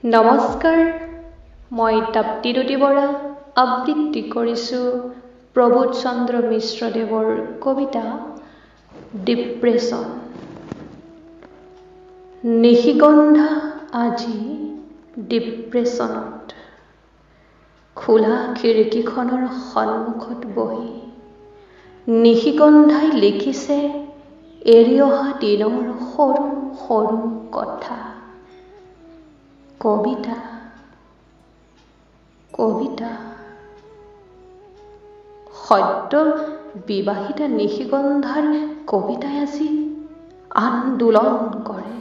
নমস্কাৰ, মই তাপ্তিৰুতি বৰা আবৃত্তি কৰিছোঁ প্ৰবোধ চন্দ্ৰ মিশ্ৰদেৱৰ কবিতা ডিপ্ৰেছন। নিশিগন্ধা আজি ডিপ্ৰেছনত, খোলা খিৰিকীখনৰ সন্মুখত বহি নিশিগন্ধাই লিখিছে এৰি অহা দিনৰ সৰু সৰু কথা। কবিতা কবিতা সদ্য বিবাহিতা নিশিগন্ধাৰ কবিতাই আজি আন্দোলন কৰে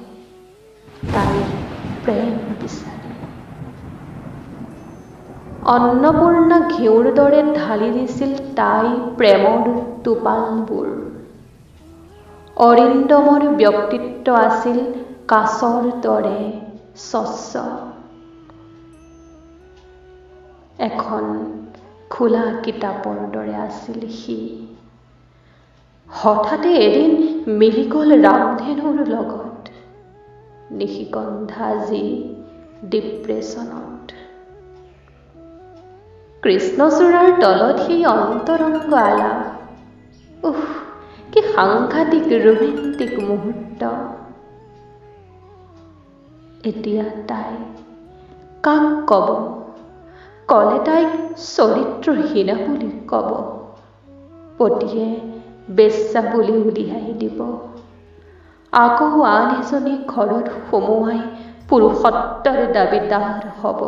তাইৰ প্ৰেম বিচাৰি। অন্নপূৰ্ণা ঘিউৰ দৰে ঢালি দিছিল তাই প্ৰেমৰ টোপালবোৰ। অৰিন্দমৰ ব্যক্তিত্ব আছিল কাছৰ দৰে স্বচ্ছ। এখন খোলা কিতাপৰ দৰে আছিল সি। হঠাতে এদিন মিলি গ'ল ৰামধেনুৰ লগত। নিশিগন্ধা আজি ডিপ্ৰেছনত। কৃষ্ণচূড়াৰ তলত সেই অন্তৰংগ আলাপ, কি সাংঘাতিক ৰোমেণ্টিক মুহূৰ্ত। এতিয়া তাই কাক কব? কলে তাইক চৰিত্ৰহীনা বুলি কব। পতিয়ে বেশ্যা বুলি উলিয়াই দিব। আকৌ আন এজনী ঘৰত সোমোৱাই পুৰুষত্বৰ দাবীদাৰ হব।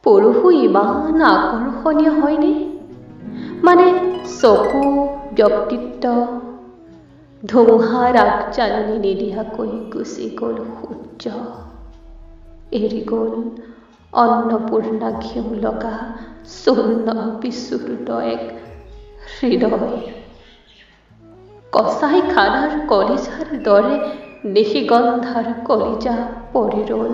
পুৰুষো ইমান আকৰ্ষণীয় হয়নে? মানে চকু, ব্যক্তিত্ব। ধুমুহাৰ আগজাননী নিদিয়াকৈ গুচি গ'ল সূৰ্য। এৰি গ'ল অন্নপূৰ্ণা ঘিউ লগা চূৰ্ণ বিচূৰ্ণ এক হৃদয়। কচাই খানাৰ কলিজাৰ দৰে নিশিগন্ধাৰ কলিজা পৰি ৰ'ল।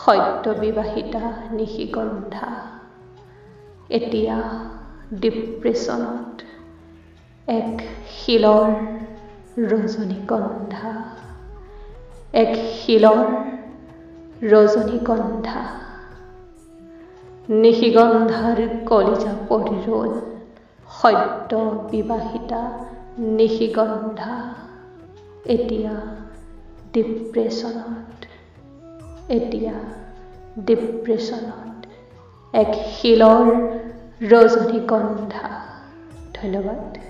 সদ্য বিবাহিতা নিশিগন্ধা এতিয়া ডিপ্ৰেছনত। এক শিলৰ ৰজনীগন্ধা, এক শিলৰ ৰজনীগন্ধা। নিশিগন্ধাৰ কলিজা পৰি ৰ'ল। সদ্য বিবাহিতা নিশিগন্ধা এতিয়া ডিপ্ৰেছনত। এতিয়া ডিপ্ৰেছনত এক শিলৰ ৰজনীগন্ধা। ধন্যবাদ।